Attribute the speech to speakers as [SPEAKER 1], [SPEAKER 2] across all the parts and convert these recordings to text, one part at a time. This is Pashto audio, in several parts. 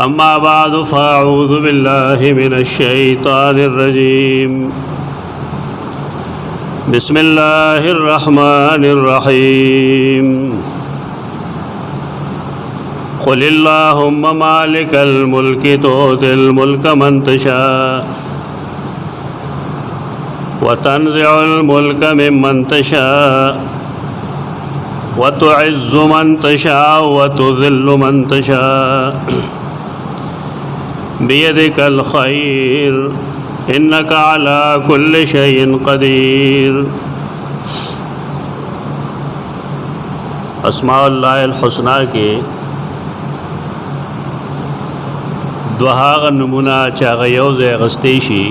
[SPEAKER 1] अम्मा बाद फ़अऊज़ु बिल्लाहि मिनश्शैतानिर्रजीम बिस्मिल्लाहिर्रहमानिर्रहीम क़ुलिल्लाहुम्मा मालिकल मुल्कि तु'तिल मुल्का मन तशा व तंज़िउल मुल्का मिम्मन तशा व तु'इज़्ज़ु मन तशा व तुज़िल्लु मन तशा बियदिकल खैर इन्नका अला कुल्लि शैइन क़दीर। अस्माउल्लाहिल हुस्ना के दुहाग नमूना चाग यौज़ गस्तेशी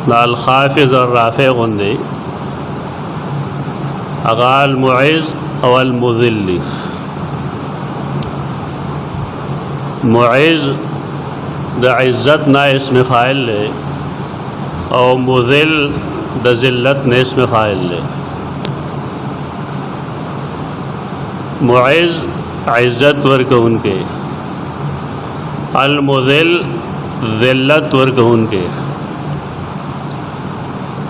[SPEAKER 1] नाल खाफिज़ और राफ़े गुंदे अगाल मुइज़ अवल मुज़िल्ल। मुइज़ द इज़्ज़त ना इसमें फ़ाइल ले और मुज़िल द ज़िल्लत ने इसमें फ़ाइल ले। मुइज़ इज़्ज़त वर्क उनके, अल मुज़िल ज़िल्लत वर्क उनके,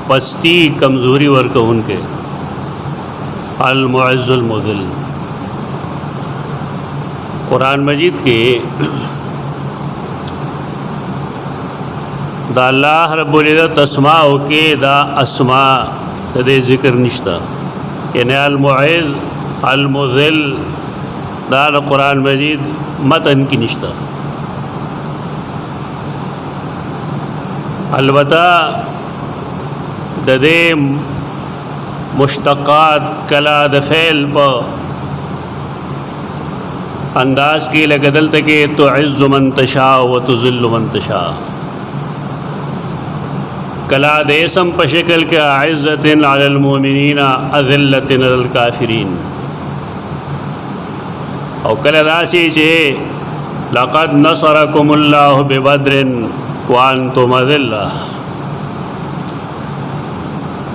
[SPEAKER 1] पस्ती कमज़ोरी वर्क उनके, अल मुइज़्ज़ुल मुज़िल। कुरान मजीद के दा अल्लाह रब्बुल इज़्ज़त अस्माओ के दा अस्मा तदे ज़िक्र निश्ता, यानी अल मुइज़ अल मुज़िल दा कुरान मजीद मतन की निश्ता। अलबत्ता ददे मुश्तक़ात कला दफ़ेल प अंदाज़ की लगदल तके तुइज़्ज़ु मन तशा व तुज़िल्लु मन तशा। कला देसम पशकल के इज़्ज़तिन अलल मोमिनीना अज़िल्लतिन अलल काफिरीन। और कला दासी चे लक़द नसरकुमुल्लाहु बिबद्रिन व अंतुम अज़िल्ला।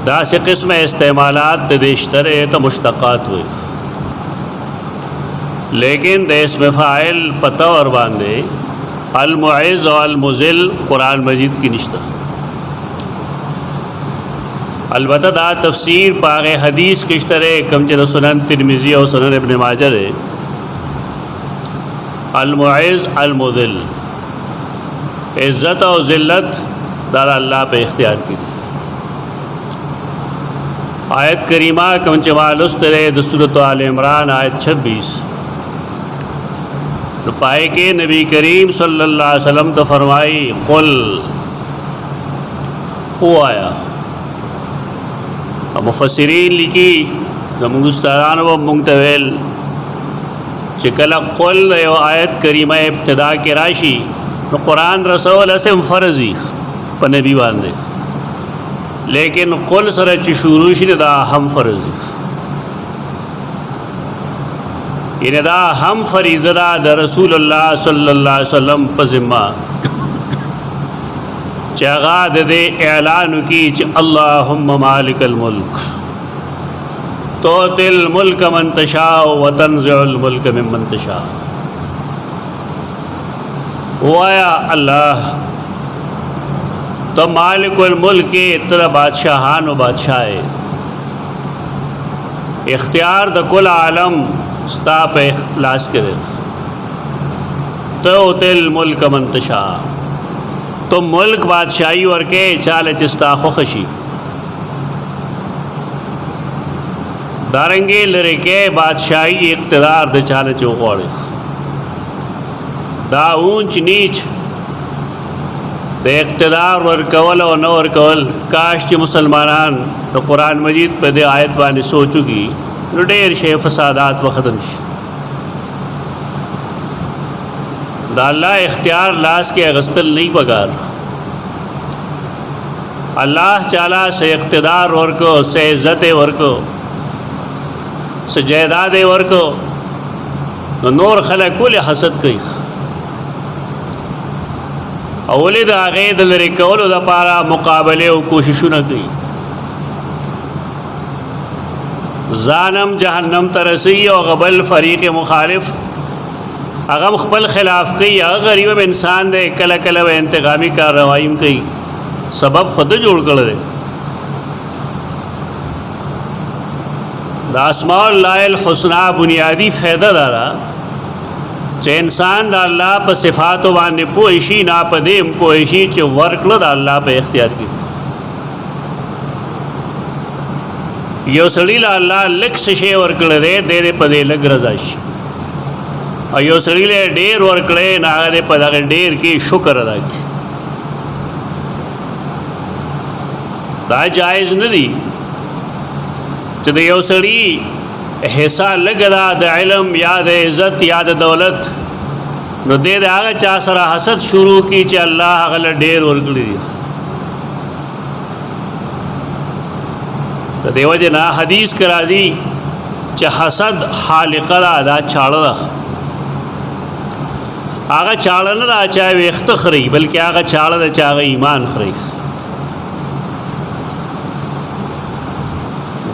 [SPEAKER 1] दासी क़िस्म इस्तेमालात देशतरे तो मुश्तक़ात हुए, लेकिन देश में फ़ाइल पता और बांधे अल मुइज़ और अल मुज़िल कुरान मजीद की निश्ता। अलबत्ता दा तफसीर पागे हदीस किश्तरे कम च सुनन तिरमिज़ी और सुनन इब्न माजा है अल मुइज़ अल मुज़िल इज़्ज़त और ज़िल्लत दारा अल्लाह पे इख्तियार की। आयत करीमा कम च मालुस्तरे सूरत आल इमरान आयत 26 तो पाए के नबी करीम सल्लल्लाहु अलैहि वसल्लम तो फरमाई कुल ओ आया। मुफस्सिरीन लिखी मुस्तारान व मुंतवेल चिकला कुल आयत करीमा इब्तिदा के राशि तो कुरान रसूल असम फ़र्ज़ी प नबी बांधे, लेकिन कुल सरच शुरूश दा हम फ़र्ज़ी इन दा हम फरीज़दा द रसूलुल्लाह सल्लल्लाहु अलैहि वसल्लम प ज़िम्मा चगा दे ऐलान की अल्लाहुम्मा मालिकल मुल्क तु'तिल मुल्का मन तशा व तंज़िउल मुल्का मिम्मन तशा। वाया अल्लाह तो मालिकुल मुल्क के तेरा बादशाहान व बादशाह इख्तियार द कुल आलम स्ता पे इखलास करे। तु'तिल मुल्का मन तशा तो मुल्क बादशाही और के चाल चिस्ता खुशी दारंगे लरे के बादशाही इक़्तिदार द चाल चौकौड़े दा ऊंच नीच द इक़्तिदार वर कवल और न वर कवल काश के मुसलमानान तो कुरान मजीद पे दे आयत वानी सोचुगी ढेर शे फसादात व ख़तम अल्लाह इख्तियार लाश के अगस्तल नहीं पगार अल्लाह चाला से इक़्तिदार वर्को से इज़्ज़त वर्को से जायदाद वर्को नूर खला कुल हसद कई अवलिद आगे दलरे कौल द पारा मुकाबले और कोशिशों न कई जानम जहन्नम तरसी और गबल फ़रीक़ मुखालिफ هغه خپل خلاف کوي، هغه غریب انسان دی، کله کله به انتقامي کارروايي کوي، سبب خود جوړ کړی دی. د اسماء الله الحسنا بنیادی فائدہ دارا چې انسان د الله په صفاتو باندې پوه شي، نه په دې پوه شي چې ورکړه د الله په اختیار کې. یو سړی له الله لږ څه شی ورکړی دی، دی په دې لږ رضا شي، او یو سړی له ډېر ورکړی نه هغه په دغه ډېر کې شکر ادا کړي. دا جایز نه دی چې د یو سړي حصہ لږ ده د علم یا د عزت یا د دولت، نو دی د هغه چا سره حسد شروع کړي چې الله هغه له ډېر ورکړي دي. د دې وجې نه حدیث کې راځي چې حسد خالقه ده، دا چاړه ده. هغه چاړه نه ده چې ویښته خوري، بلکې هغه چاړه ده چې هغه ایمان خوري.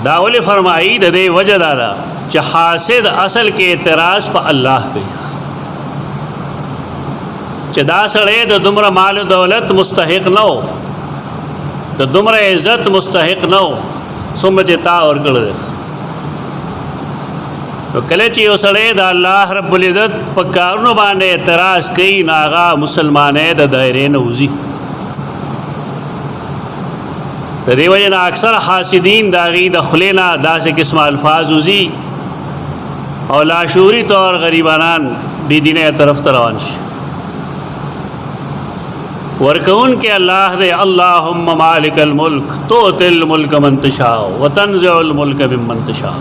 [SPEAKER 1] دا ولې فرمایي د دې وجه دا ده چې حاسد اصل کې اعتراض په الله کوي چې دا سړی د دومره مال و دولت مستحق نه و، د دومره عزت مستحق نه و، څومره چې تا ورکړی دی. نو کله چې یو سړی د الله رب العزت په کارونو باندې اعتراض کوي، نو هغه مسلمانۍ د دایرې نه وځي. د دې وجې نه اکثر حاسدین د هغې د خولې نه داسې قسم الفاظ وځي او لاشعوري طور غریبانان بېدینۍ طرف ته روان شي. ورکوونکی الله دی، اللهم مالک الملک تؤتی الملک من تشاء وتنزع الملک ممن تشاء.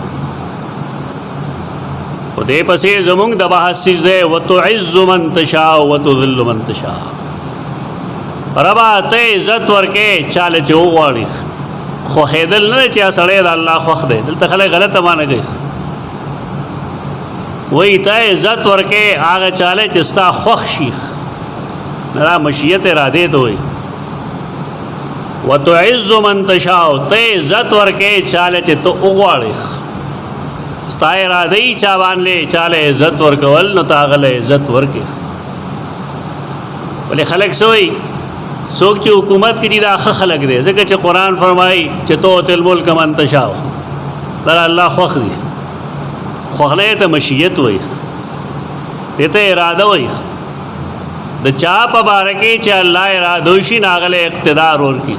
[SPEAKER 1] و دې پسې زمونږ د بحث څیز دی، وتعز من تشاء وتذل من تشاء. ربا ته عزت ورکې چاله چې وغواړي، خوښېدل نه چې سړی د الله خوښ دی. دلته خلک غلطه معنی کوي، وایي ته عزت ورکې هغه چاله چې ستا خوښ شي، نه مشیت ارادې ته وایي. وتعز من تشاء، ته عزت ورکې چاله چې ته وغواړي، ستا اراده یې چا باندې چاله عزت ورکول، نو ته هغه له عزت ورکې. ولې خلک څه وایي، څوک چې حکومت کې دي دا ښه خلک دی، ځکه چې قرآن فرمایي چې تؤتی الملک من تشاء، دا الله خوښ دي. خوښۍ ته مشیت وایي، دې ته اراده وایي. د چا په باره کې چې الله اراده وشي، نو هغه له اقتدار ورکړي،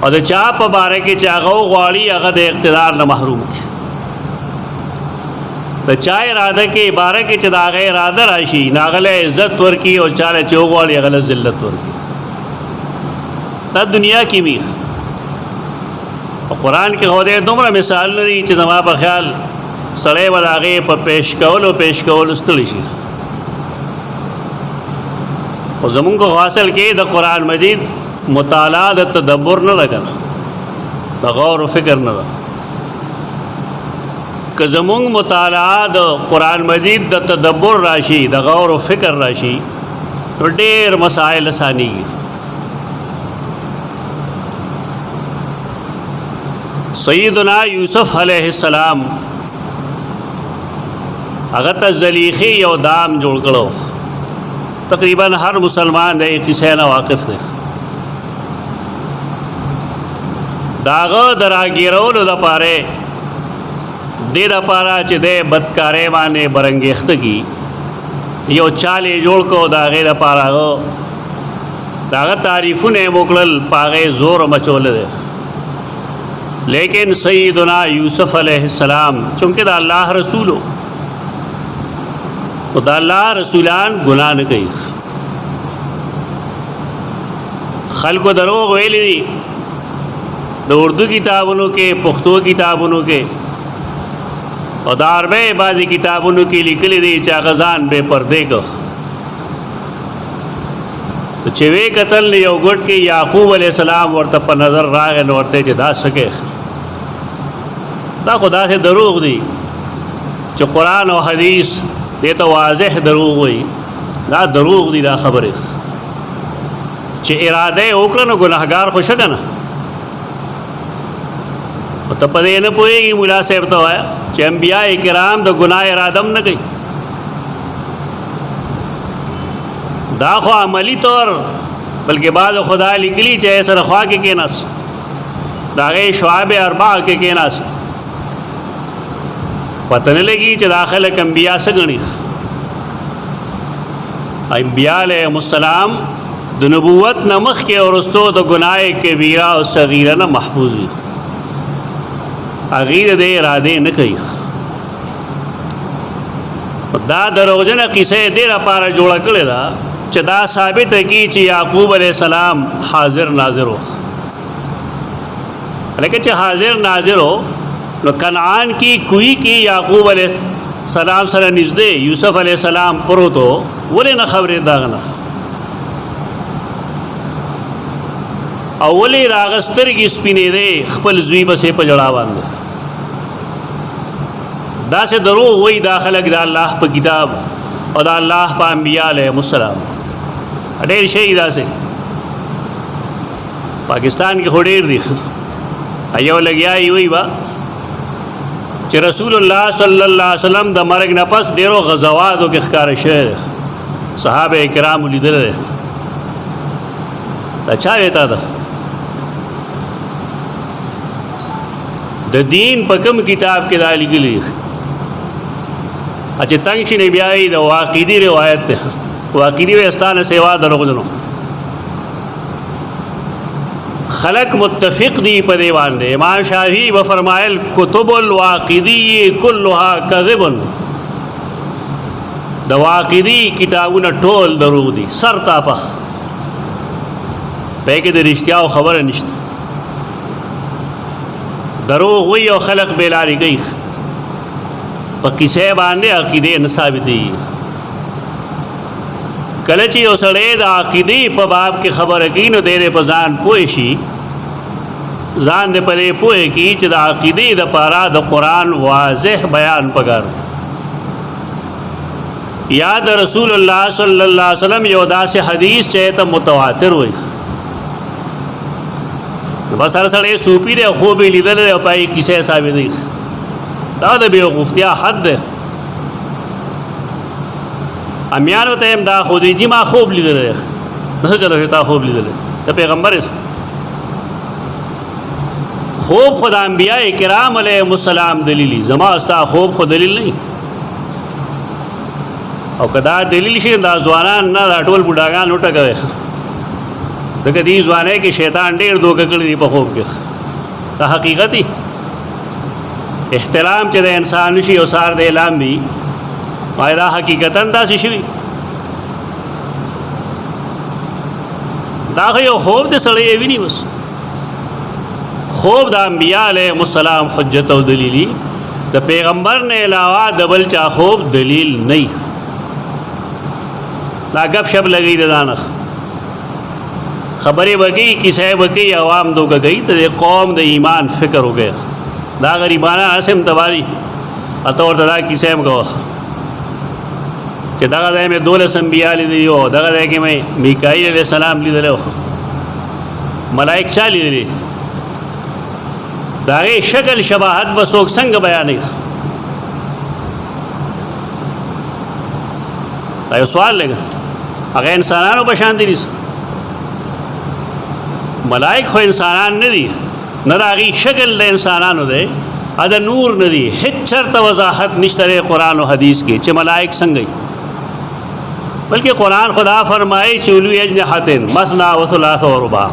[SPEAKER 1] او د چا په باره کې چې هغه وغواړي هغه د اقتدار نه محروم کړي. د چا اراده کې باره کې چې د هغه اراده راشي، نو هغه له عزت ورکړي، او چا له چې وغواړي هغه له ذلت ورکړي. دا دنیا کې میخ او قرآن کې خدای دومره مثال لري چې زما په خیال سړی به د هغې په پیش کولو ستړي شي. خو زمونږ خو اصل کې د قرآن مجید مطالعه د تدبر نه ده کنه، د غور و فکر نه ده. که زمونږ مطالعه د قرآن مجید د تدبر راشي، د غور و فکر راشي، نو ډېر مسائل اسانېږي. سیدنا یوسف علیہ السلام هغه ته زلیخې یو دام جوړ کړو. تقریبا هر مسلمان د دې کیسې نه واقف دی. د هغه د راګیرولو دپاره، دې دپاره چې دی بدکارۍ باندې برانګېخته کي، یو چال یې جوړ کړو. د هغې دپاره هغه د هغه تعریفونه یې وکړل، په هغې زور مچولی دی. لیکن سیدنا یوسف علیہ السلام چونکہ دا اللہ رسولو، تو دا اللہ رسولان گناہ نہ کئی. خلق و دروغ ویلی دی دا اردو کتابونوں کے، پختو کتابونوں کے، اور دا عربی بعضی کتابونوں کی لکلی دی چاغزان بے پردے کو. تو چوے قتل نے یو گٹ کی یعقوب علیہ السلام ورطا پا نظر راغن ورطے چے دا سکے. دا خدا سے دروغ دی چو قرآن و حدیث دیتا واضح دروغ ہوئی. دا دروغ دی دا خبر چے ارادے اوکرن و گناہگار خوشکن. تو پدے نہ پوئے گی مولا صاحب تو آیا چے انبیاء کرام دا گناہ ارادم نہ گئی. دا خو عملی طور بلکې بعض خدا لیکلی چې سره خوا کې کېناست د هغې شعاب اربع کې کېناست پته نه لګي چې دا خلک انبیا څه ګڼي انبیا علیهم السلام د نبوت نه مخکې او وروستو د ګناه کبیره او صغیره نه محفوظ وي هغې د دې ارادې نه کوي دا دروغجنه قصه یې دې لپاره جوړه کړې ده چې دا ثابته کړي چې یعقوب علیه السلام حاضر ناظر و لکه چې حاضر ناظر و نو کنعان کی کوی کی یعقوب علیہ السلام سره نږدې یوسف علیہ السلام پروت و ولې نه خبرې داغه نه او ولې راغ سترګې سپینې دی خپل زوی پسې په جړا باندې داسې دروغ وایي دا خلک د الله په کتاب او د الله په انبیا علیهم السلام ډېر شی داسې پاکستان کې خو ډېر دي یو لګیا یې وایي با چې رسول الله صلی الله علیه وسلم د مرګ نه پس ډېرو غزواتو کې ښکاره شوی دی صحابه کرامو لیدلی دی دا چا ویتا ده د دین په کوم کتاب کې دا لیکلي چې تنګ شي نه بیا یې د واقعي روایت ده واقعي وستانه سیوا دروغجنو خلق متفق دی په دی باندې امام شافعی و فرمایل کتب الواقدی كلها کذب د واقدی کتابونه ټول دروغ دي سر تاپه په کې د رښتیا خبره نشته دروغ وی او خلق بیلاری گئی په کیسه باندې عقیده نه ثابت دي کله چې یو سړی د عقیدې په باب کې خبره کوي نو دی په ځان پوه شي ځان دې پرې پوه کړي چې د عقیدې دپاره د قرآن واضح بیان پکار دی یا د رسول الله صلی الله علیه وسلم یو داسې حدیث چې ته متواتر وایي بس هر سړی صوفي دی خوب یې لیدلی او پای کیسې ثابت دی دا د بېوقوفتیا حد دی امیانو ته هم دا خو دی چې ما خوب لیدلی نه چلو تا خوب لیدلی ته پیغمبر خوب خود انبیاء کرام علیهم السلام دلیلی زما استا خوب خود دلیل نه او کدا دلیل شي دا ځوانان نه دا ټول بوډاګان وټکوي ځکه دې ځوانۍ کې شیطان ډېر دوکه کړي دي په خوب کې دا حقیقتي احترام چې د انسان شي او سار د اعلام وي دا حقیقتا داسې شوي دا خو یو خوب د سړی یې ویني بس خوب د انبیاء علیهم السلام حجت او دلیلی د پیغمبر نه علاوه د بل چا خوب دلیل نه دا گپ شپ لګي د ځانه خبرې وکړي کیسې وکړي عوام دوکه کوي ته قوم د ایمان فکر وکړي دا غریبانه اسم تباری اته ورته دا کیسې هم کوه چې دغه ځای مې 12 انبیاء لیدلي او دغه ځای کې مې میکائیل علیه السلام لیدلی و ملائک چا لیدلي د هغې شکل شباهت به څوک څنګه بیانوي دا یو سوال لګه هغه انسانانو په شان دي ملائک خو انسانان نه دي نه د هغې شکل د انسانانو دی دا نور نه دي هېڅ چېرته وضاحت نشته دی قرآن و حدیث کې چې ملائک څنګه بلکې قرآن خدا فرمائے چې اولو اجنحة مثنى وثلاث ورباع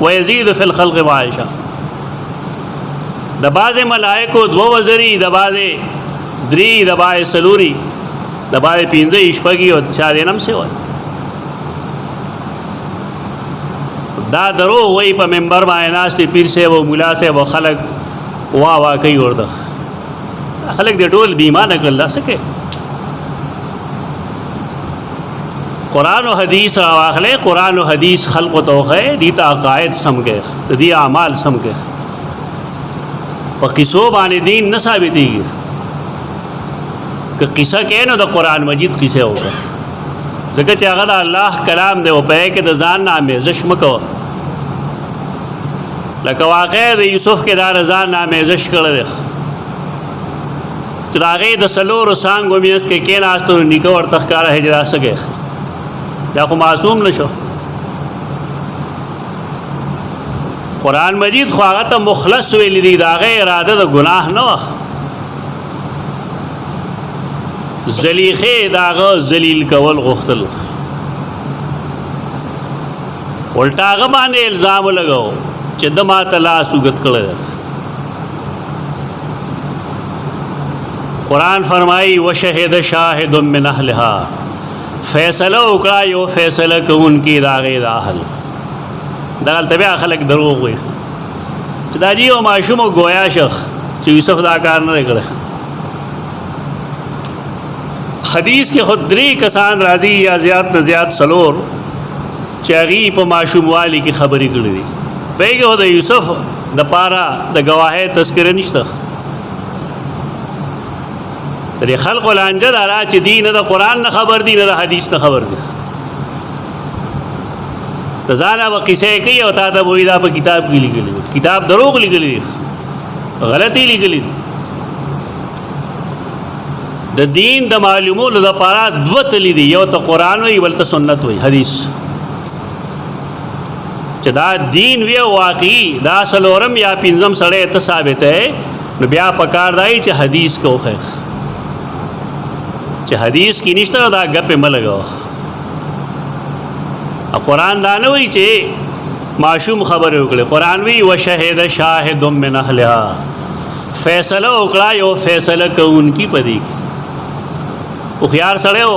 [SPEAKER 1] ويزيد في الخلق ما يشاء د بعضې ملائکو دوه وزري د بعضې درې د بعضې څلوري د بعضې پنځه شپږي او چا دې نم سې وایي دا دروغ وایي په منبر باندې ناست دي پیر صاحب او ملا صاحب او خلک وا وا کوي ورته خلک دې ټول بې ایمانه کړل دا څه کوي قرآن و حدیث راواخلے قرآن و حدیث خلق و توخے دیتا عقائد سم کے دی اعمال سم کے پا قصو بانے دین نہ ثابتی گی کہ قصہ کہے نو دا قرآن مجید قصے ہوگا ذکر چاہتا دا اللہ کلام دے وہ پہے کہ دا زان نامے زشم کو لکہ واقع دا یوسف کے دا رضان نامے زش کر دے چراغی دا سلور و سانگو مینس کے کین آستو نکو اور تخکارا حجرہ سکے دا خو معصوم نشو. قرآن مجید خو هغه ته مخلص ویلی دی، د هغې اراده د ګناه نه وه. زلیخې د هغه ذلیل کول غوښتل، الټا هغه باندې الزام ولګو چې د ما ته لاس اوږد کړی دی. قرآن فرمائی وشهد شاهد من اهلها، فیصله وکړه یو فیصله کوونکی د هغې د اهل. دغلته بیا خلک دروغ وایي چې دا جي یو ماشوم ګویا شخ چې یوسف دا کار نه دی کړی. حدیث کې خود درې کسان راځي یا زیات نه زیات څلور چې هغې په ماشوموالي کې خبرې کړې دي. پوهېږې خو د یوسف دپاره د ګواهۍ تذکره نشته. د دې خلقو لانجه دا ده چې دی نه د قرآن نه خبر دي نه د حدیث نه خبر دي. د ځانه به قصې کوي او تا ته به وایي دا په کتاب کې لیکلي دي. کتاب دروغ لیکلي دي، غلطي لیکلي دي. د دین د معلومولو دپاره دوه تلي دي، یو ته قرآن وایي بل ته سنت وایي، حدیث. چې دا دین وی واقعي دا څلورم یا پنځم سړی ته ثابت دی، نو بیا پکار دی چې حدیث کو خیخ، چې حدیث کې نشته دا ګپې مه لګوه. قرآن دا نه وایي چې معشوم خبرې وکړي. قرآن وایي وشهد شاهد من اهلها، فیصله وکړه یو فیصله کوونکي په دې کې. هوښیار سړی و.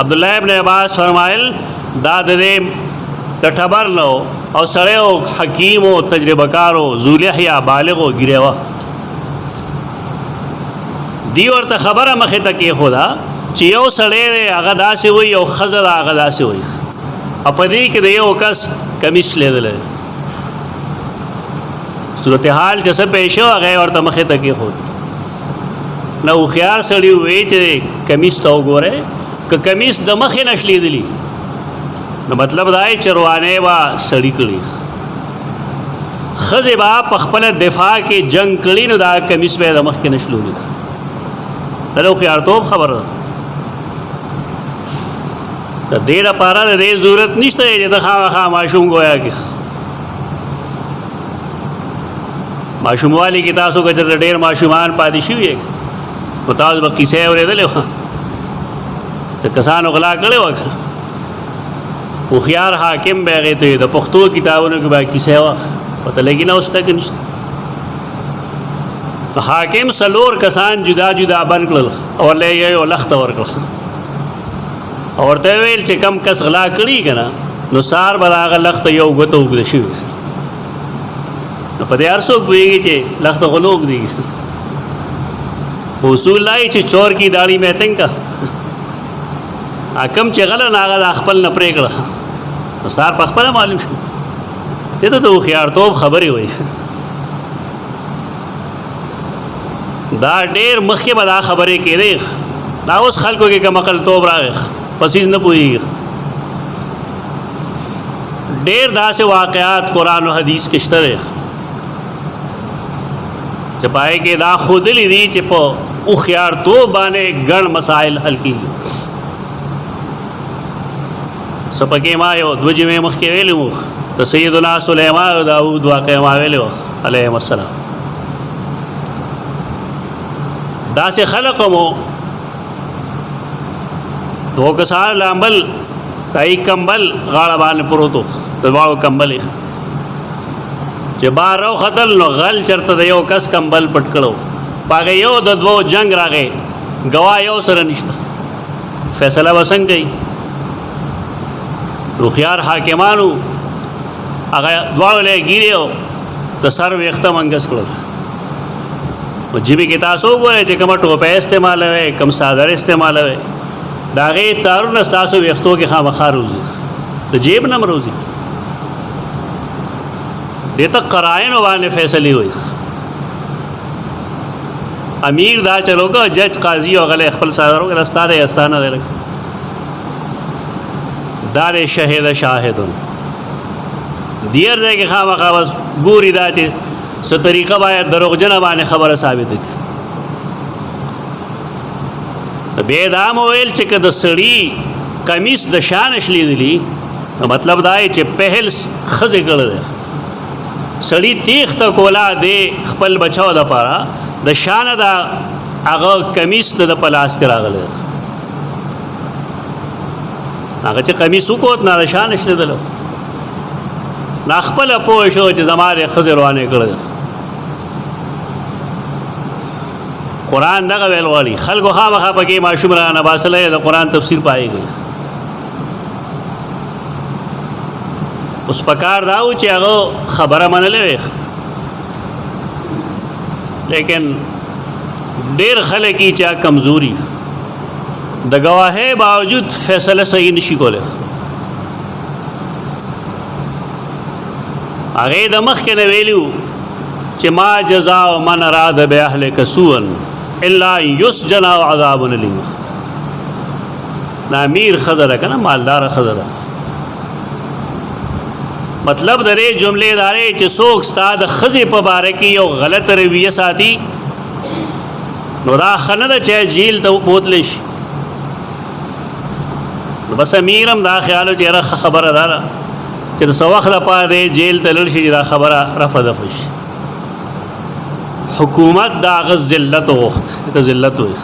[SPEAKER 1] عبدالله ابن عباس فرمایل دا د دې د ټبر نه او سړی و، حکیم و، تجربه کار و، ذوالحیا بالغ و، ګیره وه. دی ورته خبره مخې ته کېښوده چې یو سړی دی هغه داسې وایي او ښځه ده هغه داسې وایي، او په دې کې د یو کس کمیس لیدلی دی. صورتحال چې څه پیښ شو هغه یې ورته مخې ته کېښود. نه هوښیار سړي ووایي چې کمیس ته وګورئ، که کمیس د مخې نه شلېدلي نو مطلب دا یې چې روانۍ به سړي کړي، ښځې به په خپله دفاع کې جنګ کړي، نو دا کمیس به یې د مخکې نه شلولي. دا د هوښیارتوب خبره ده. د دې لپاره د دې ضرورت نشته چې د خامخا ماشوم ګویا کې. ماشوموالي کې تاسو که چېرته ډېر ماشومان پاتې شوي یې نو تاسو به کیسې اورېدلې وه چې کسانو غلا کړې وه. هوښیار حاکم به هغې ته د پښتو کتابونو کې به کیسې وه، پته لګي نه اوس تک نشته. حاکم څلور کسان جدا جدا بند کړل او ورله یو لخته ورکړه او ورته ویل چې کم کس غلا کړي که نه نو سار به د هغه لخته یو ګوته اوږده شوي. نو په دې هر څوک پوهېږي چې لخته خو نه اوږدېږي، خو اصول دا چې چور کی داړي میں تنګ کا کم چې غله نه هغه د خپل نه پرې کړه، نو سار په خپله معلوم شو. دې ته د هوښیارتوب خبرې وایي. دا ډېر مخکې به دا خبرې کېدې، دا اوس خلکو کې کم عقلتوب راغی، پسیز نه پوهېږي. ډېر داسې واقعات قرآن و حدیث کې شته دی چې پای کې دا ښودلي دي چې په هوښیارتوب باندې ګڼ مسایل حل کېږي. څه پکې ما یو دوه جمعې مخکې ویلي وو د سیدنا سلیمان او داود واقعه ما ویلې وه علیهم السلام. داسې خلق مو دو کسان لامبل تای کمبل غاړه باندې پروت و، د دواړو کمبل یې چې بار راوختل نو غل چېرته د یو کس کمبل پټ کړو، په هغې یو د دوو جنګ راغی، ګواه یو سره نشته، فیصله به څنګه کوي؟ هوښیار حاکمانو هغه دواړو له یې ګیرې او د سر ویښته منګس کړل. نو جیبې کې تاسو وګورئ چې کومه ټوپۍ استعمالوئ، کوم څادر استعمالوئ، د هغې تارونه ستاسو ویښتو کې خامخا روځي، د جیب نه هم روځي. دې ته قرائنو باندې فیصلې وایي. امیر دا چلو که جج قاضي او غلی خپل څادر وکړه ستا دی یا ستا نه دی، دا دی شهد شاهدون. دې هر ځای کې خامخا بس ګوري دا چې څه طریقه باید دروغجنه باندې خبره ثابته کړي. بیا دا مو ویل چې که د سړي قمیص د شانش لیدلی نو مطلب دا دی چې پهل ښځې کړی دی. سړي تیښته کولا دی خپل بچو دپاره د شانه دا هغه کمیس د په لاس کې راغلی دی. هغه چې کمیس وکوت نه د شانش لیدلو نه خپله پوه شو چې زما د ښځې روانې کړی دی. قرآن دغه ویل غواړي خلکو خامخا پکې ماشوم رانه باسلی د قرآن تفسیر پای کوي. اوس پکار دا و چې هغه خبره منلې وي لیکن ډېر خلک یې چې کمزوري د ګواهۍ باوجود فیصله صحیح نشي کولی. هغې د مخکې نه ویلي چې ما جزاء من اراد باهلک سوءا الا یسجن او عذاب الیم. دا امیر ښځه ده که نه مالداره ښځه ده. مطلب د دې جملې دا دی چې څوک ستا د ښځې په باره کې یو غلط رویه ساتي نو دا ښه نه ده چې جیل ته بوتلی شي. نو بس امیر هم دا خیال و چې یاره ښه خبره دا ده چې د څه وخت لپاره دی جیل ته لاړ شي چې دا خبره رفع دفع شي. حکومت دا هغه ذلت وغوښت ته ذلت وایي.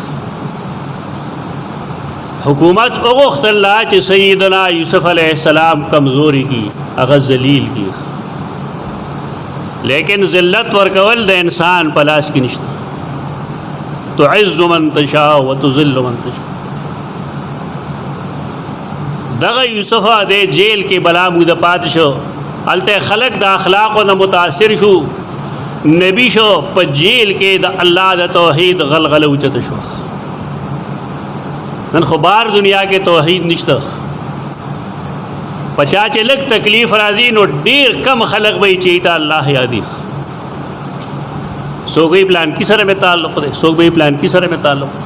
[SPEAKER 1] حکومت وغوښت الله چې سیدنا یوسف علیہ السلام کمزوری کی هغه ذلیل کی لیکن ذلت ورکول د انسان په لاس کې نشته. تعز من تشاء وتذل من تشاء. دغه یوسف د جیل کې بلا موږ د پات شو هلته خلق د اخلاقو نه متاثر شو نبی شو په جیل کې د الله د توحید غلغله اوچته شو. نن خو بار دنیا کې توحید نشته. پچا چې لږ تکلیف راځي نو ډېر کم خلق به چې ته الله یادي. څوک وایي پلان کې سره مې تعلق دی څوک وایي پلان کې سره مې تعلق دی.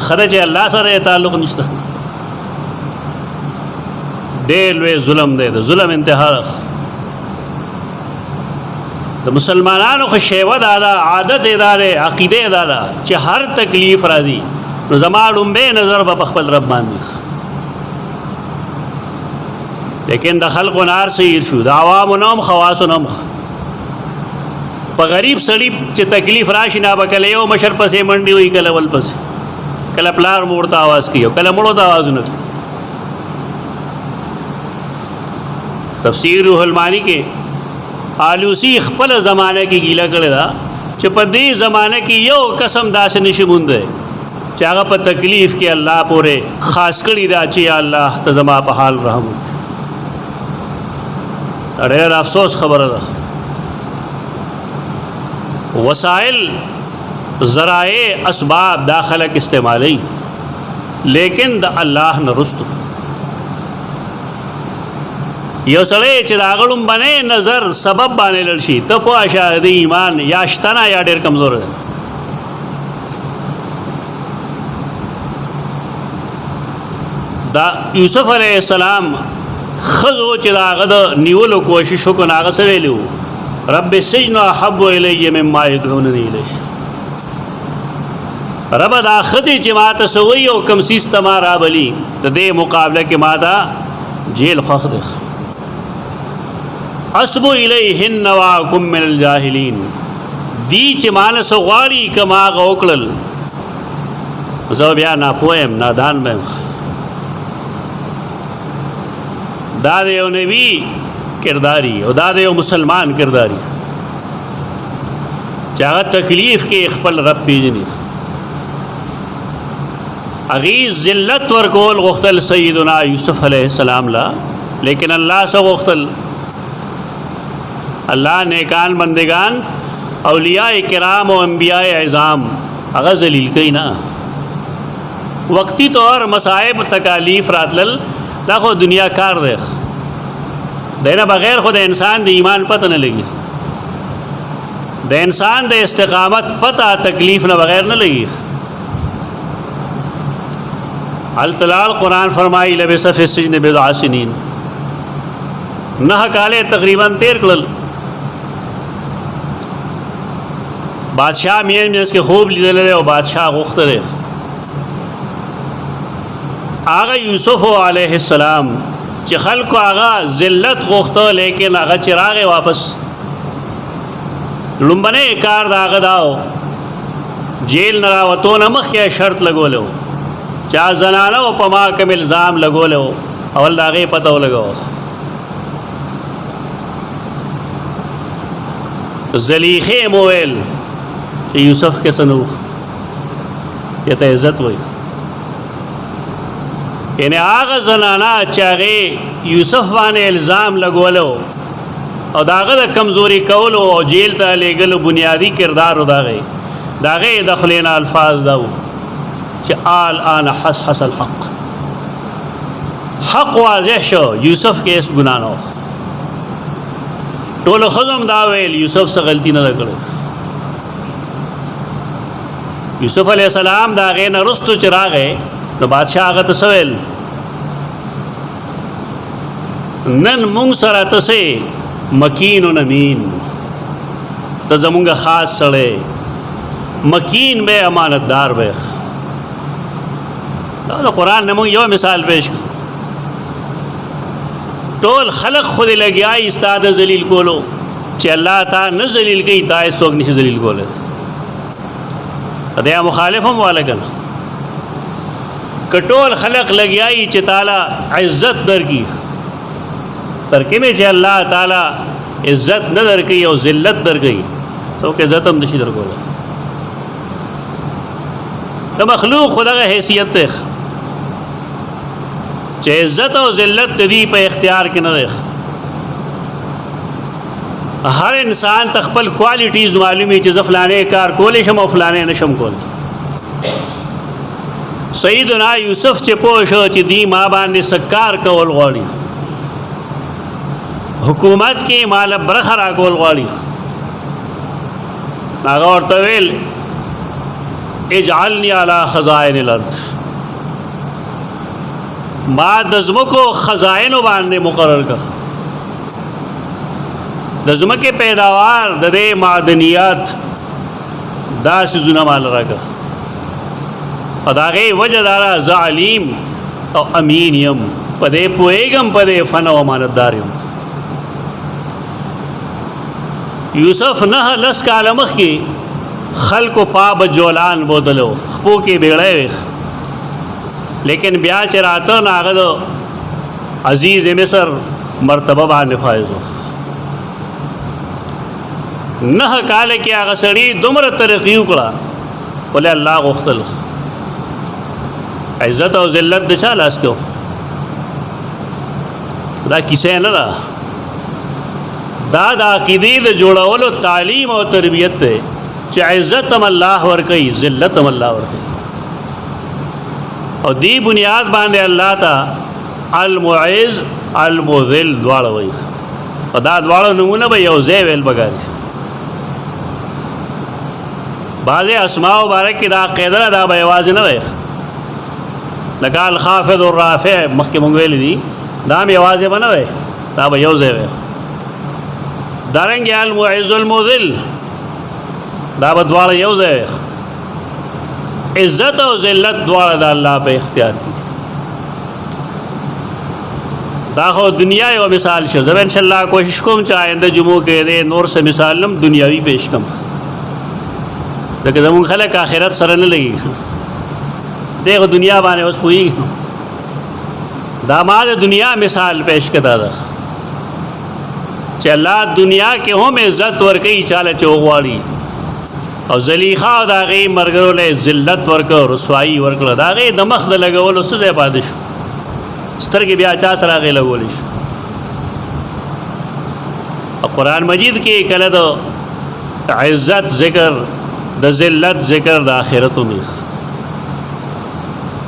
[SPEAKER 1] ښه چې الله سره یې تعلق نشته. ډېر لوی ظلم دی د ظلم انتها ده. د مسلمانانو خو شیوه دا ده عادت یې دا دی عقیده یې دا ده چې هر تکلیف راځي نو زما لومبی نظر به په خپل رب باندې. لیکن د خلقو نار سیر شو د عوامو نه هم خواصو نه هم په غریب سړي چې تکلیف راشي نه به کله یو مشر پسې منډې وي کله بل پسې کله پلار مور ته آواز کوي کله مړو ته آوازونه کوي. تفسیر روح المانی کې آلوسی خپل زمانه کې ګیله کړې ده چې په دې زمانه کې یو قسم داسې نشي موندی چې هغه په تکلیف کې الله پورې خاص کړي دا چې یا الله ته زما په حال رحم وکړي. ډېر افسوس خبره ده. وسائل ذرائع اسباب دا خلق استعمالی لیکن د الله نه رستو. یو سړی چې د هغه لومبنی نظر سبب باندې لړ شي ته پوه شه د ایمان یا شته نه یا ډېر کمزور دی. دا یوسف علیہ السلام خزو چې دا هغه د نیولو کوشش وکړو نو هغه څه ویلي وو رب السجن احب الی مما یدعوننی الیه. ربه دا ښځې چې ما ته څه وایي او کوم څیز ته ما رابلي د دې مقابله کې ما ته جیل خوښ دی. حسب الیهن واکم من الجاهلین. دی چې ما نه څه غواړي که ما هغه وکړل زه بیا ناپوه یم نادان به یم. دا د یو نبی کرداری او دا د یو مسلمان کرداری چې هغه تکلیف کې خپل رب پیژني. هغې ذلت ورکول غوښتل سیدنا یوسف علیہ السلام لا لیکن الله څه غوښتل الله نیکان بندگان اولیاء کرام او انبیاء اعظام هغه ذلیل کوي نه. وقتی طور مصائب تکالیف راتلل دا خو دنیا کار دی دینا بغیر خود انسان د ایمان پتہ نه لګي د انسان د استقامت پتہ تکلیف نه بغیر نه لګي. التلال قرآن فرمائی لبث فی السجن بضع سنین 9 کالے تقریباً تیر کړل. بادشاہ مینس کې خوب لیدل او بادشاہ غوښتل آغا یوسف علیہ السلام چې خلکو آغا ذلت غوښته لیکن آغا چراغ واپس لومبنه کار دا آغا داو جیل نراوتو نمخ کې شرط لګولو چا زنانه او په ما کوم الزام لګولو اول دا غي پته ولګو زلیخه مویل چې یوسف کې سنو یته عزت وای یعنی آغا زنانا چاگه یوسف باندې الزام لګولو او داغه د کمزوري کولو او جیل ته لګلو بنیادی کردار و داغه دخلینا الفاظ داو چې آن حس الحق حق واضح شو یوسف کې اس ګنا نه ټول خزم دا ویل یوسف څه غلطی نه کړې یوسف علیہ السلام داغه نه رستو چراغه نو بادشاہ هغه ته سویل نن مونږ سره تسه مکین و نمین ته زمونږ خاص سړی مکین به امانتدار به دا قرآن نه مونږ یو مثال پیش ټول خلق خود لګیای استاد ذلیل کولو چې الله تعالی نه ذلیل کوي تا یې څوک نشي ذلیل کوله دا مخالفم والا کنه کټول خلق لګیای چې تعالی عزت درکې ترکه میں چې الله تعالی عزت نه درکې او ذلت درکې څوک عزت هم نشي درکوله د مخلوق خدای حیثیت ته چې عزت او ذلت دې په اختیار کې نه ده هر انسان تخپل کوالټیز معلومي چې زفلانه کار کولې شم او فلانه نشم کول سیدنا یوسف چې پوښو چې دی ما باندې سکار کول غواړي حکومت کې مال برخه را کول غواړي هغه ورته ویل اجعلني على خزائن الارض ما د زمکو خزائن باندې مقرر کړ د زمکه پیداوار د معدنیات داس زونه مال راکړ او داغه وجه دارا ظالم او امین یم پدې پوېګم پدې فن او امانتدار یم یوسف نه لس کاله مخکې خلکو پاب جولان بودلو خپو کې بیړې لیکن بیا چې راته ناغه عزیز مصر مرتبه باندې فائز نه کاله کې هغه سړی دومره ترقی وکړه ولې الله غوښتل عزت او ذلت د چا لاس کې دا کیسه نه ده دا د عقیدې د جوړولو تعلیم او تربیت ته چې عزت هم الله ورکوي ذلت هم الله ورکوي او دی بنیاد باندې الله تا المعز المذل دواړه وایي او دا دواړه نمونه به یو ځای ویل پکار بعض اسماء مبارک کې دا قاعده دا به یوازې نه وایي لکه الخافض الرافع مخکې مونږ ویل دي دا هم یوازې به نه وایي دا به یو ځای وایي دارنګه المعز المذل دا به دواړه یو ځای وایي عزت او ذلت دواړه د الله په اختیار دي دا خو دنیا یو مثال شو زه ان شاء الله کوشش کوم چې آینده جمعو کې دې نور څه مثالم دنیاوي پیش کوم ځکه زموږ خلک آخرت سره نه لګي دغه دنیا باندې اوس پوي دا ما د دنیا مثال پیش کړه دا چې الله دنیا کې هم عزت ورکړي چاله چوغواړي او زلیخا دا غي مرګرو له ذلت ورکو رسوایی ورکړه دا غي د مخ د لګولو څه ځای پاتې شو سترګې بیا چا سره غي لګول شو او قرآن مجید کې کله د عزت ذکر د ذلت ذکر د آخرت می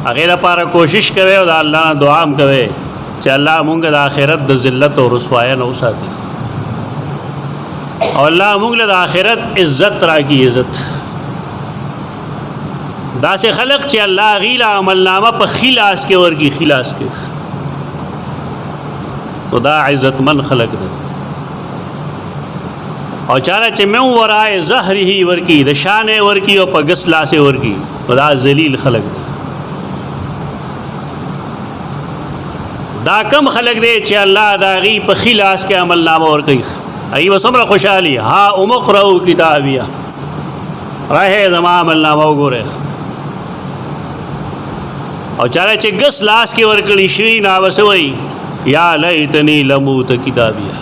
[SPEAKER 1] هغه لپاره کوشش کوي او د الله نه دعا هم کوي چې الله مونږ د آخرت د ذلت او رسوایی نه وساتي اور اللہ مونږ له د آخرت عزت راکړي عزت داسې خلق چې الله غیلا عمل نامه په خلاص کې ورګي خلاص کې خدا عزت من خلق ده او چاله چې مې ورای زهره ورکی د شان ورکی او په غسلا سے ورکی خدا ذلیل خلق ده دا کم خلق دے چې الله دا غي په خلاص کې عمل نامه ور کوي ای وسمره خوشحالي ها امقرؤ کتابیه راهه زما عمل نامه وګوره او چاره چې ګس لاس کې ور کړی شي نا وسوي یا لیتنی لموت کتابیه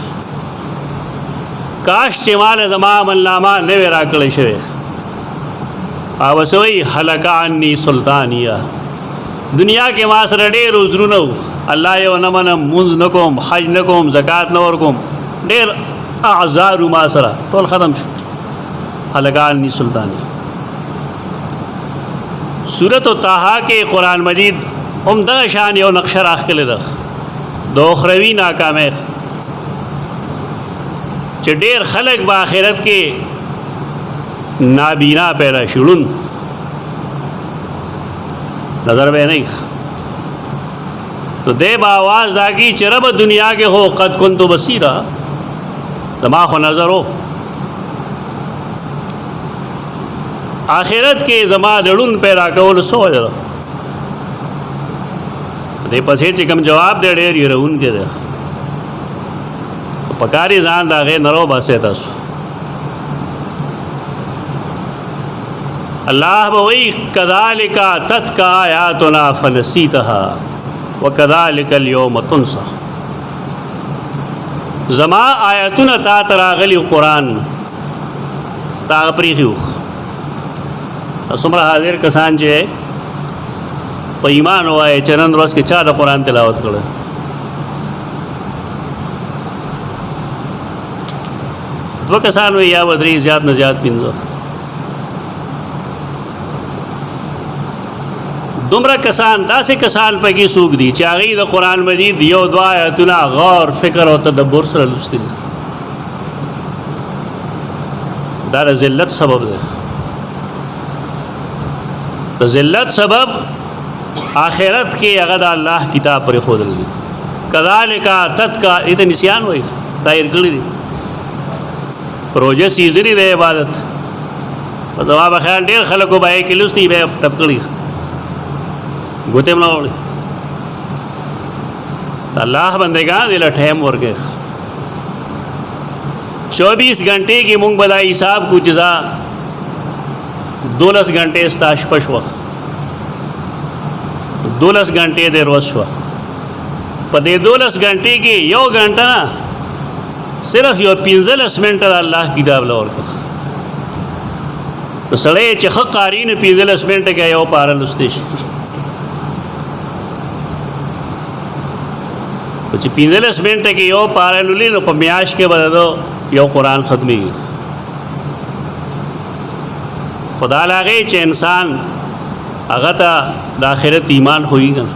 [SPEAKER 1] کاش چې مال زما عمل نامه نه ورا کړی شوی او وسوي هلک عني سلطانیه دنیا کې ما سره ډېر عذرونه الله یو نه منم مونځ نه کوم حج نه کوم زکات نه ورکوم ډېر اعذار ما سره ټول ختم شو هلک عني سلطانیه سورۃ طه کې قرآن مجید عمدہ شان یو نقشه راخلې ده د اخروی ناکامۍ چې ډېر خلک به آخرت کې نابینا پیدا شړون نظر به نه تو دے با آواز دا کی چې رب دنیا کې ہو قد کنتو بصیرا زما خو نظر ہو آخرت کې زما دړون پیدا کول سو وجه دې پسې چې کوم جواب دې ډېر يرون کې ده پکاري ځان دا غي نرو باسه تاسو الله بوي كذلك تتك آياتنا فنسيتها وكذلك اليوم تنسى زما آیاتنا تا تراغلی قرآن تا پریخیو سمرا حاضر کسان چې په ایمان وای چنن روز کې چا د قرآن تلاوت کړه دو کسان وی یا ودری زیات نه زیات پینځه دومره کسان داسې کسان پکې سوق دي چې هغه د قرآن مجید یو دعا آیاتونه غور فکر او تدبر سره لوستل دا د ذلت سبب ده د ذلت سبب آخرت کې هغه د الله کتاب پر خودل دي کذالک تتکا ایت نسیان وای دایر کړی دي پروژه سیزری د عبادت په جواب خیال ډیر خلکو به کې لوستي به تبکړي ګوتم نه وړي الله بندگان دل ټیم ورګه 24 घंटे की मूंग बदाई हिसाब को जजा 12 घंटे स्ताश पशवा 12 घंटे देर वशवा पदे 12 घंटे की यो घंटा ना सिर्फ यो 15 मिनट अल्लाह किताब लवर को तो सड़े चख कारी ने 15 मिनट के यो पारल उस्तेश तो 15 मिनट के यो पारल उली नो पम्याश के बता दो यो कुरान ख़त्मी खुदा लागे चे इंसान अगता दाखिरत ईमान हुई गन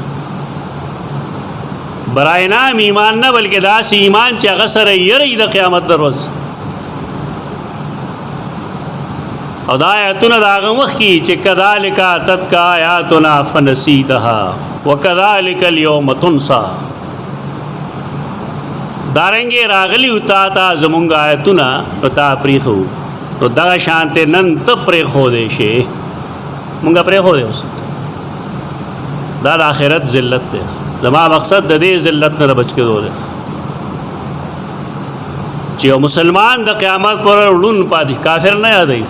[SPEAKER 1] बराए नाम ईमान न बल्कि दास ईमान चे अगसर यरी द क़यामत दरोज और दायतुना दागमख की चे कदालिका तत्का आयातुना फनसीतहा व कदालिका अल्यौम तुनसा दारंगे रागली उताता जमुंगा आयतुना पता प्रीखो तो दगा शांते नन तब प्रेखो देशे मुंगा प्रेखो दे उस दाद आखिरत जिल्लत दे जमा मकसद दे जिल्लत न बच के दो दे चियो मुसलमान द क़यामत पर उड़ून पादी काफिर न याद आई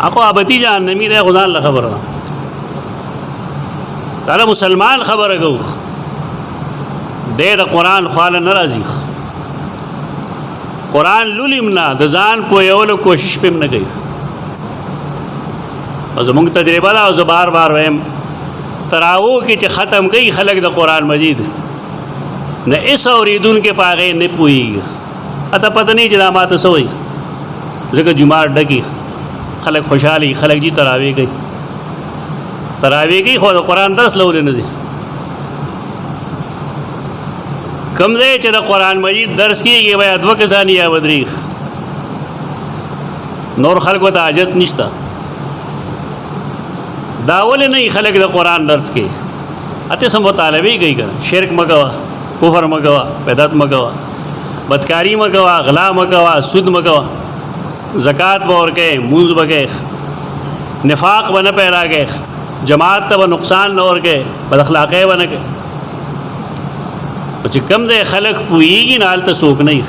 [SPEAKER 1] आको आबती जान नमी दे खुदा ला खबर ना तारा मुसलमान खबर गो दे द कुरान ख्वाल नाराजी कुरान लुलिमना दजान पोयलो कोशिश पे न गई और मुंग तजर्बा ला और बार बार वहम तरावो के च ख़त्म गई खलक द कुरान मजीद न इस और ईदुन के पागे न पुई अतः पता नहीं जनामात सोई जगह जुमार डगी खलक खुशहाली खलक जी तरावी गई खुद कुरान दरस लो न दी कमजे च कुरान मजीद दर्स की कि भाई अदव कसानी या बदरीख नौर खलक व आजत निश्ता दावल नहीं खलक द कुरान दर्स के अति सम तालबी गई कर शिरक मगवा कुफर मगवा पैदत मगवा बदकारी मगवा गला मगवा सुद मगवा ज़कात बौर के मूज बगे निफाक बन पैदा के जमात तब नुकसान न और के बदखलाक़े बन के چې کم ځای خلک پوهېږي نه هلته څوک نه وي.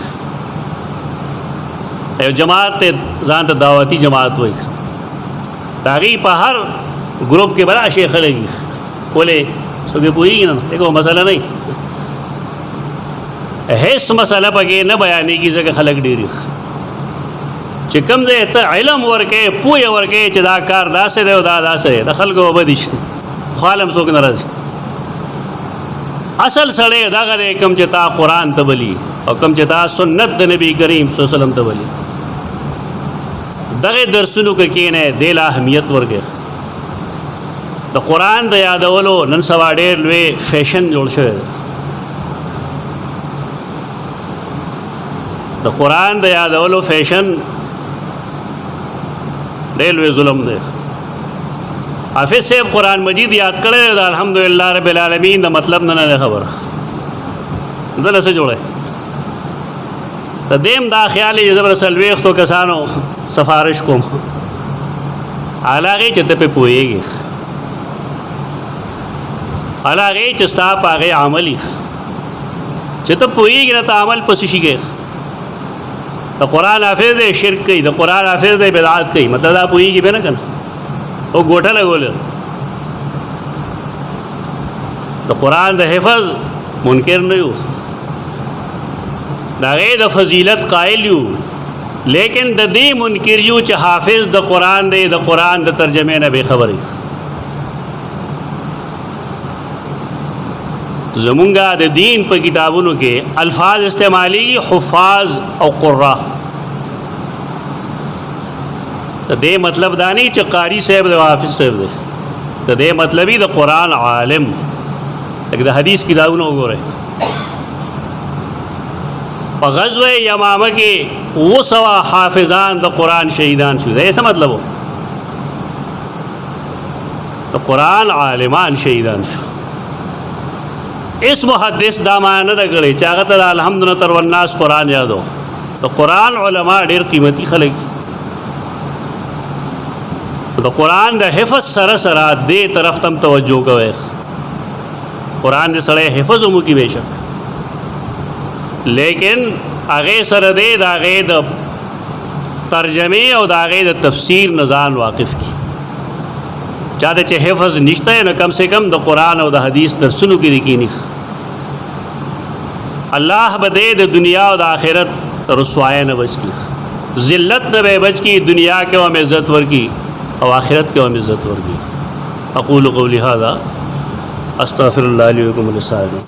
[SPEAKER 1] یو جماعت ته ځان ته دعوتي جماعت وایي، د هغې په هر ګروپ کې به راشي خلک وي، ولې څوک یې پوهېږي نه، دغه مسله نه وي، هېڅ مسله پکې نه بیانېږي ځکه خلک ډېر وي. چې کوم ځای ته علم ورکوې، پوهه ورکوې چې دا کار داسې دی او دا داسې دی، د خلکو به بدي شي، خو عالم څوک نه راځي. اصل سړی دغه دی کوم چې تا قرآن ته بلي او کوم چې تا سنت د نبی کریم صلی الله علیه وسلم ته بلي، دغه درسونو کې کښېنئ، دې له اهمیت ورکړئ. د قرآن د یادولو نن سبا ډېر لوی فیشن جوړ شوی دی. د قرآن د یادولو فیشن ډېر لوی ظلم دی. حافظ صاحب قرآن مجید یاد کړی دی، د الحمدلله رب العالمین د مطلب نه نه خبره، دله څه جوړی. د دیم دا خیال دی چې زه به څلوېښتو کسانو سفارش کوم، هغې چې ته پرې پوهېږي، هغې چې ستا په هغې عمل وي، چې ته پوهېږي نه ته عمل پسې شي کوې. د قرآن حافظ دی شرک کوي، د قرآن حافظ دی بدعات کوي، مطلب دا پوهېږي به نه که نه، او ګوټه لګوله. د قرآن د حفظ منکر نه یو، د هغې د فضیلت قائل یو، لیکن د دې منکر یو چې حافظ د قرآن دی، د قرآن د ترجمې نه بې خبر وي. زمونږه د دین په کتابونو کې الفاظ استعمالیږي حفاظ او قرا، د دې مطلب دا نه چې قاری صاحب دی او حافظ صاحب دی، د دې مطلب یې د قرآن عالم. لکه د حدیث کتابونه وګورئ، په غزوه یمامه کې 200 حافظان د قرآن شهیدان شو. دا څه مطلب و؟ د قرآن عالمان شهیدان شو. اس محدث دا معنی نه ده کړې چې هغه ته د الحمدلله تر والناس قرآن یادو. د قرآن علما ډېر قیمتي خلک، د قرآن د حفظ سره سره دې طرف ته توجه کوئ. قرآن دې سړی حفظ هم وکړي بېشک، لیکن هغې سره دې د هغې د ترجمې او د هغې د تفسیر نه ځان واقف کړي. چا ته چې حفظ نشته نو کم سے کم د قرآن او د حدیث درسونو کې دې کښېني. الله به دې د دنیا او د آخرت رسوایۍ نه بچ کړي، ذلت نه به بچ کړي، دنیا کې هم عزت ورکړي او آخرت کې هم عزت ورکړي. اقول قولی هذا استغفر الله لي ولكم وللسائرين.